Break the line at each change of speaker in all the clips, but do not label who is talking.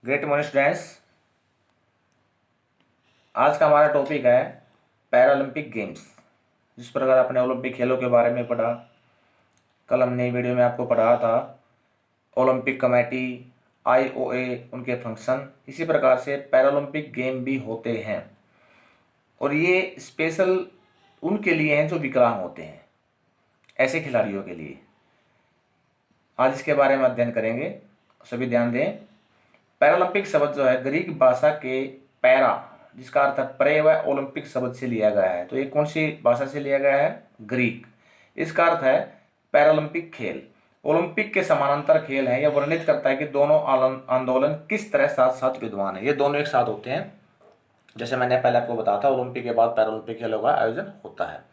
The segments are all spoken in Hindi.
Great morning students. आज का हमारा टॉपिक है पैरालंपिक गेम्स। जिस प्रकार आपने ओलंपिक खेलों के बारे में पढ़ा, कल हमने वीडियो में आपको पढ़ाया था ओलंपिक कमेटी, आईओए, उनके फंक्शन। इसी प्रकार से पैरालंपिक गेम भी होते हैं और ये स्पेशल उनके लिए हैं जो विकलांग होते हैं, ऐसे खिलाड़ियों के लिए। आज इसके बारे में अध्ययन करेंगे, सभी ध्यान दें। पैरालंपिक शब्द जो है ग्रीक भाषा के पैरा, जिसका अर्थ है परे, व ओलंपिक शब्द से लिया गया है। तो ये कौन सी भाषा से लिया गया है? ग्रीक। इसका अर्थ है पैरालंपिक खेल। ओलंपिक के समानांतर खेल है। यह वर्णित करता है कि दोनों आंदोलन किस तरह साथ साथ विद्यमान है। ये दोनों एक साथ होते हैं। जैसे मैंने पहले आपको बताया था, ओलंपिक के बाद पैरालंपिक खेलों का आयोजन होता है।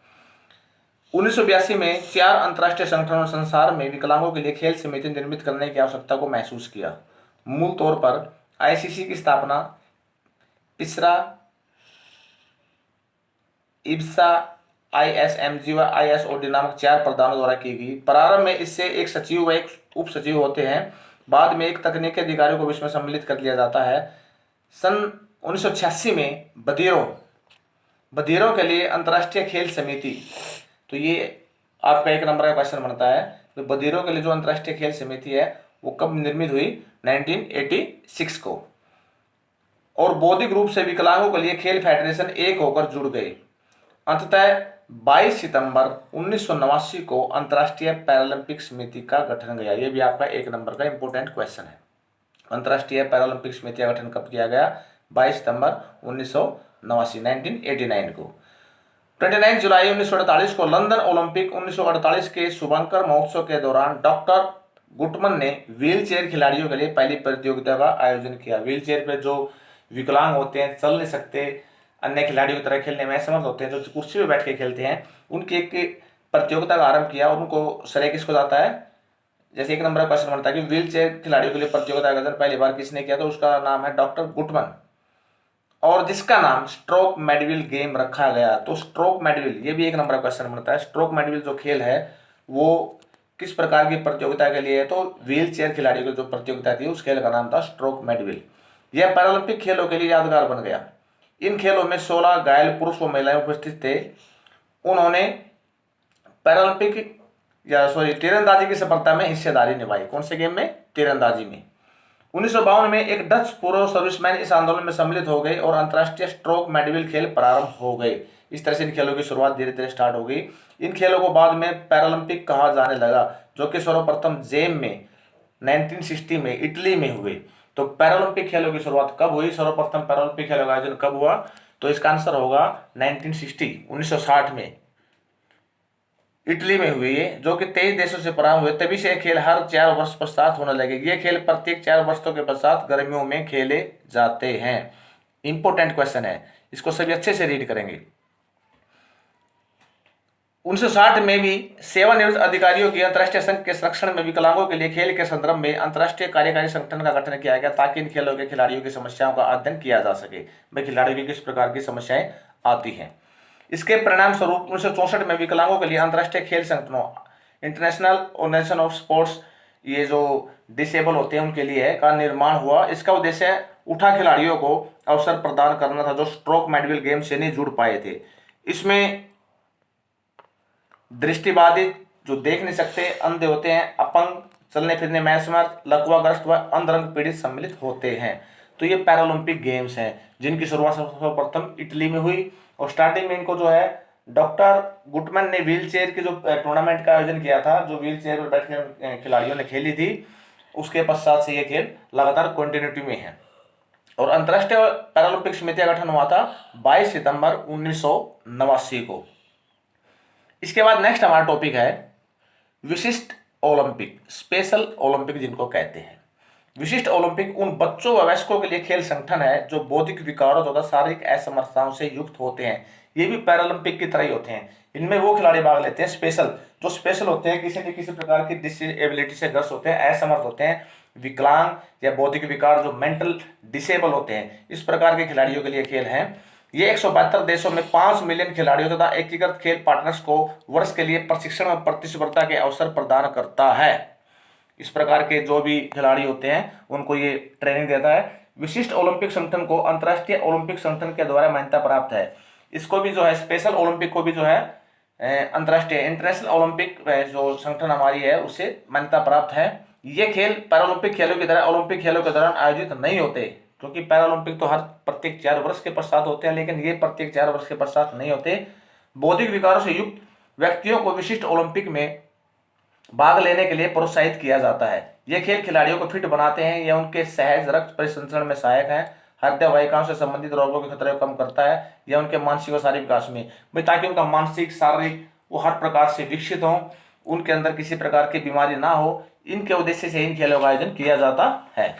1982 में 4 अंतर्राष्ट्रीय संगठनों ने संसार में विकलांगों के लिए खेल समिति निर्मित करने की आवश्यकता को महसूस किया। मूल तौर पर आईसीसी की स्थापना पिसरा, इब्सा, आईएसएमजी व आईएसओडी नामक 4 प्रधानों द्वारा की गई। प्रारंभ में इससे एक सचिव व एक उप सचिव होते हैं। बाद में एक तकनीकी अधिकारी को इसमें सम्मिलित कर लिया जाता है। सन 1986 में बधिरों के लिए अंतर्राष्ट्रीय खेल समिति, तो ये आपका 1 नंबर का क्वेश्चन बनता है। तो बधिरों के लिए जो अंतर्राष्ट्रीय खेल समिति है वो कब निर्मित हुई? 1986 को। और बौद्धिक रूप से विकलांगों के लिए खेल फेडरेशन एक होकर जुड़ गए। अंततः 22 सितंबर 1989 को अंतर्राष्ट्रीय पैरालंपिक समिति का गठन किया। यह भी आपका 1 नंबर का इंपॉर्टेंट क्वेश्चन है। अंतर्राष्ट्रीय पैरालंपिक समिति का गठन कब किया गया? 22 सितंबर 1989 को। 29 जुलाई 1948 को लंदन ओलंपिक 1948 के शुभंकर महोत्सव के दौरान डॉक्टर गुटमन ने व्हीलचेयर खिलाड़ियों के लिए पहली प्रतियोगिता का आयोजन किया। व्हीलचेयर पर जो विकलांग होते हैं, चल नहीं सकते, अन्य खिलाड़ियों की तरह खेलने में असमर्थ होते हैं, जो कुर्सी पर बैठ के खेलते हैं, उनकी एक प्रतियोगिता का आरंभ किया। और उनको श्रेय किसको जाता है? जैसे 1 नंबर का क्वेश्चन बनता है कि व्हीलचेयर खिलाड़ियों के लिए प्रतियोगिता का आयोजन पहली बार किसने किया? तो उसका नाम है डॉक्टर गुटमन, और जिसका नाम स्ट्रोक मेडविल गेम रखा गया। तो स्ट्रोक मेडविल, ये भी 1 नंबर का क्वेश्चन बनता है। स्ट्रोक मेडविल जो खेल है वो किस प्रकार की प्रतियोगिता के लिए है? तो व्हील चेयर खिलाड़ियों की जो प्रतियोगिता थी उस खेल का नाम था स्ट्रोक मेडविल। यह पैरालंपिक खेलों के लिए यादगार बन गया। इन खेलों में 16 घायल पुरुष व महिलाएं उपस्थित थे। उन्होंने पैरालंपिक तीरंदाजी की सफलता में हिस्सेदारी निभाई। कौन से गेम में? तीरंदाजी में। 1952 में एक डच पूर्व सर्विसमैन इस आंदोलन में सम्मिलित हो गए और अंतर्राष्ट्रीय स्ट्रोक मेडविल खेल प्रारंभ हो गए। इस तरह से इन खेलों की शुरुआत धीरे धीरे स्टार्ट हो गई। इन खेलों को बाद में पैरालंपिक कहा जाने लगा, जो कि सर्वप्रथम जेम में 1960 में इटली में हुए। तो पैरालंपिक खेलों की शुरुआत कब हुई? सर्वप्रथम पैरालंपिक खेलों का आयोजन कब हुआ? तो इसका आंसर होगा 1960 में इटली में हुए, ये जो कि 23 देशों से प्रारंभ हुए। तभी से खेल हर 4 वर्ष पश्चात होने लगे। ये खेल प्रत्येक 4 वर्षों के पश्चात गर्मियों में खेले जाते हैं। इंपॉर्टेंट क्वेश्चन है, इसको सभी अच्छे से रीड करेंगे। 1960 में भी सेवानिवृत्त अधिकारियों की अंतर्राष्ट्रीय संघ के संरक्षण में विकलांगों के लिए खेल के संदर्भ में अंतर्राष्ट्रीय कार्यकारी संगठन का गठन किया गया, ताकि इन खेलों के खिलाड़ियों की समस्याओं का अध्ययन किया जा सके। भाई, खिलाड़ियों की किस प्रकार की समस्याएं आती हैं। इसके परिणाम स्वरूप 1964 में विकलांगों के लिए अंतर्राष्ट्रीय खेल संगठनों, इंटरनेशनल ऑर्गेनाइजेशन ऑफ स्पोर्ट्स, ये जो डिसेबल होते हैं उनके लिए, का निर्माण हुआ। इसका उद्देश्य उठा खिलाड़ियों को अवसर प्रदान करना था, जो स्ट्रोक मेडविल गेम से नहीं जुड़ पाए थे। इसमें दृष्टिबाधित, जो देख नहीं सकते, अंधे होते हैं, अपंग, चलने फिरने में असमर्थ, लकवाग्रस्त व अंधरंग पीड़ित सम्मिलित होते हैं। तो ये पैरालंपिक गेम्स हैं, जिनकी शुरुआत सर्वप्रथम इटली में हुई। और स्टार्टिंग में इनको जो है डॉक्टर गुटमैन ने व्हील चेयर की जो टूर्नामेंट का आयोजन किया था, जो व्हील चेयर पर बैठ के खिलाड़ियों ने खेली थी, उसके पश्चात से ये खेल लगातार कंटिन्यूटी में है। और अंतर्राष्ट्रीय पैरालंपिक समिति का गठन हुआ था 22 सितंबर 1989 को। इसके बाद नेक्स्ट हमारा टॉपिक है विशिष्ट ओलंपिक, स्पेशल ओलंपिक जिनको कहते हैं। विशिष्ट ओलंपिक उन बच्चों व वयस्कों के लिए खेल संगठन है जो बौद्धिक विकारों तथा शारीरिक असमर्थताओं से युक्त होते हैं। ये भी पैरालंपिक की तरह ही होते हैं। इनमें वो खिलाड़ी भाग लेते हैं स्पेशल, जो स्पेशल होते हैं, किसी न किसी प्रकार की डिसेबिलिटी से ग्रस्त होते हैं, असमर्थ होते हैं, विकलांग या बौद्धिक विकार, जो मेंटल डिसेबल होते हैं। इस प्रकार के खिलाड़ियों के लिए खेल हैं। ये 172 देशों में 5 मिलियन खिलाड़ियों तथा एकीकृत खेल पार्टनर्स को वर्ष के लिए प्रशिक्षण और प्रतिस्पर्धा के अवसर प्रदान करता है। इस प्रकार के जो भी खिलाड़ी होते हैं उनको ये ट्रेनिंग देता है। विशिष्ट ओलंपिक संगठन को अंतर्राष्ट्रीय ओलंपिक संगठन के द्वारा मान्यता प्राप्त है। इसको भी जो है स्पेशल ओलंपिक को भी जो है अंतर्राष्ट्रीय इंटरनेशनल ओलंपिक जो संगठन हमारी है उससे मान्यता प्राप्त है। ये खेल पैरालंपिक खेलों की तरह ओलंपिक खेलों के दौरान आयोजित नहीं होते, क्योंकि पैरालंपिक तो हर प्रत्येक 4 वर्ष के पश्चात होते हैं, लेकिन ये प्रत्येक 4 वर्ष के पश्चात नहीं होते। बौद्धिक विकारों से युक्त व्यक्तियों को विशिष्ट ओलंपिक में भाग लेने के लिए प्रोत्साहित किया जाता है। ये खेल खिलाड़ियों को फिट बनाते हैं, यह उनके सहज रक्त परिसंचरण में सहायक है, हृदय वाहिकाओं से संबंधित रोगों के खतरे को कम करता है, यह उनके मानसिक और शारीरिक विकास में भाई ताकि उनका मानसिक शारीरिक वो हर प्रकार से विकसित हो, उनके अंदर किसी प्रकार की बीमारी ना हो, इनके उद्देश्य से इन खेलों का आयोजन किया जाता है।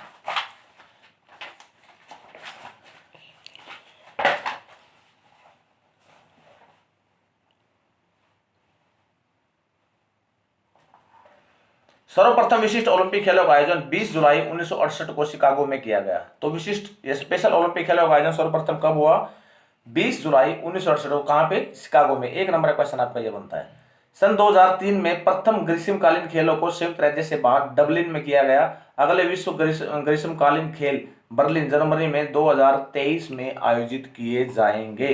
सर्वप्रथम विशिष्ट ओलंपिक खेलों का आयोजन 20 जुलाई 1968 को शिकागो में किया गया। तो विशिष्ट ये स्पेशल ओलंपिक खेलों का आयोजन सर्वप्रथम कब हुआ? 20 जुलाई 1968 को। कहां पे? शिकागो में। एक नंबर का क्वेश्चन आपका ये बनता है। सन 2003 में प्रथम ग्रीष्मकालीन खेलों को संयुक्त राज्य से बाहर डबलिन में किया गया। अगले विश्व ग्रीष्मकालीन खेल बर्लिन जनवरी में 2023 में आयोजित किए जाएंगे।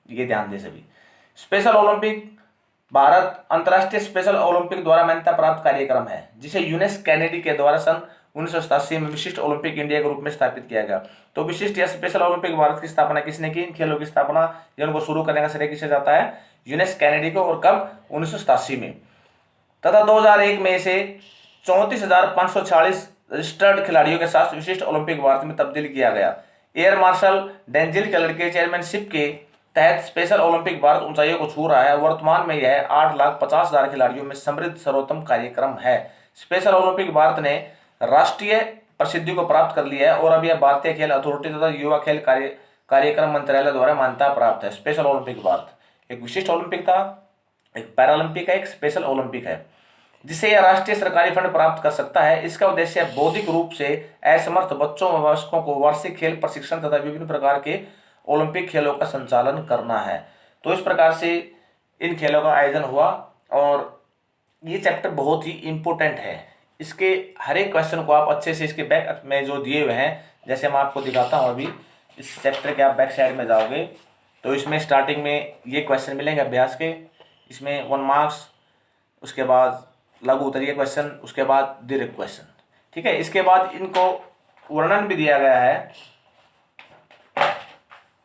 ये ध्यान दें सभी। स्पेशल ओलंपिक भारत अंतर्राष्ट्रीय स्पेशल ओलंपिक द्वारा मान्यता प्राप्त कार्यक्रम है, जिसे यूनेस्को कैनेडी के द्वारा सन 1987 में विशिष्ट ओलंपिक इंडिया के रूप में स्थापित किया गया। तो विशिष्ट या स्पेशल ओलंपिक भारत की स्थापना किसने की? इन खेलों की स्थापना या उनको शुरू करने का श्रेय किसे जाता है? यूनेस्को कैनेडी को। और कब? 1987 में। तथा 2001 में इसे 34,546 रजिस्टर्ड खिलाड़ियों के साथ विशिष्ट ओलंपिक भारत में तब्दील किया गया। एयर मार्शल डेंजिल केलर के चेयरमैनशिप के तहत स्पेशल ओलंपिक भारत ऊंचाइयों को छू रहा है। वर्तमान में यह 8,50,000 खिलाड़ियों में समृद्ध सर्वोत्तम कार्यक्रम है। स्पेशल ओलंपिक भारत ने राष्ट्रीय प्रसिद्धि को प्राप्त कर लिया है और अब यह भारतीय खेल अथॉरिटी तथा युवा खेल कार्यक्रम मंत्रालय द्वारा मान्यता प्राप्त है। स्पेशल ओलंपिक भारत एक विशिष्ट ओलंपिक था, एक पैरालंपिक है, एक स्पेशल ओलंपिक है, जिसे यह राष्ट्रीय सरकारी फंड प्राप्त कर सकता है। इसका उद्देश्य बौद्धिक रूप से असमर्थ बच्चों व वयस्कों को वार्षिक खेल प्रशिक्षण तथा विभिन्न प्रकार के ओलंपिक खेलों का संचालन करना है। तो इस प्रकार से इन खेलों का आयोजन हुआ और ये चैप्टर बहुत ही इंपॉर्टेंट है। इसके हर एक क्वेश्चन को आप अच्छे से इसके बैक में जो दिए हुए हैं, जैसे मैं आपको दिखाता हूँ अभी, इस चैप्टर के आप बैक साइड में जाओगे तो इसमें स्टार्टिंग में ये क्वेश्चन मिलेंगे अभ्यास के। इसमें 1 मार्क्स, उसके बाद लघु उत्तरीय क्वेश्चन, उसके बाद दीर्घ क्वेश्चन। ठीक है। इसके बाद इनको वर्णन भी दिया गया है,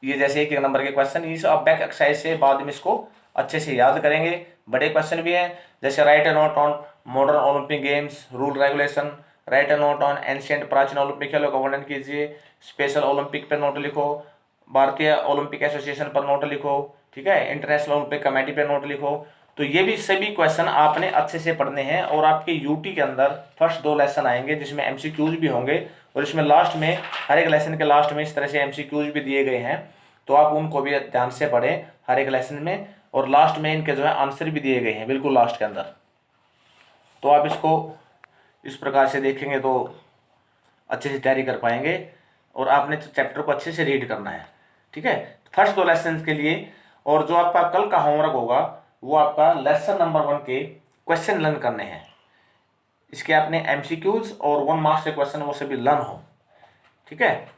ये जैसे एक नंबर के क्वेश्चन। इस आप बैक एक्सरसाइज से बाद में इसको अच्छे से याद करेंगे। बड़े क्वेश्चन भी हैं, जैसे right A note on modern Olympic games rule regulation, right A note on ancient प्राचीन ओलंपिक खेलों का वर्णन कीजिए, स्पेशल ओलंपिक पर नोट लिखो, भारतीय ओलंपिक एसोसिएशन पर नोट लिखो, ठीक है, इंटरनेशनल ओलंपिक कमेटी पर नोट लिखो। तो ये भी सभी क्वेश्चन आपने अच्छे से पढ़ने हैं और आपके यूटी के अंदर फर्स्ट 2 लेसन आएंगे जिसमें एमसीक्यूज भी होंगे और इसमें लास्ट में हर एक लेसन के लास्ट में इस तरह से एमसीक्यूज भी दिए गए हैं। तो आप उनको भी ध्यान से पढ़ें हर एक लेसन में, और लास्ट में इनके जो है आंसर भी दिए गए हैं बिल्कुल लास्ट के अंदर। तो आप इसको इस प्रकार से देखेंगे तो अच्छे से तैयारी कर पाएंगे और आपने चैप्टर को अच्छे से रीड करना है। ठीक है, फर्स्ट 2 लेसन के लिए। और जो आपका कल का होमवर्क होगा वो आपका लेसन नंबर 1 के क्वेश्चन लर्न करने हैं। इसके आपने एमसीक्यूज और 1 मार्क्स के क्वेश्चन वो सभी लर्न हो। ठीक है।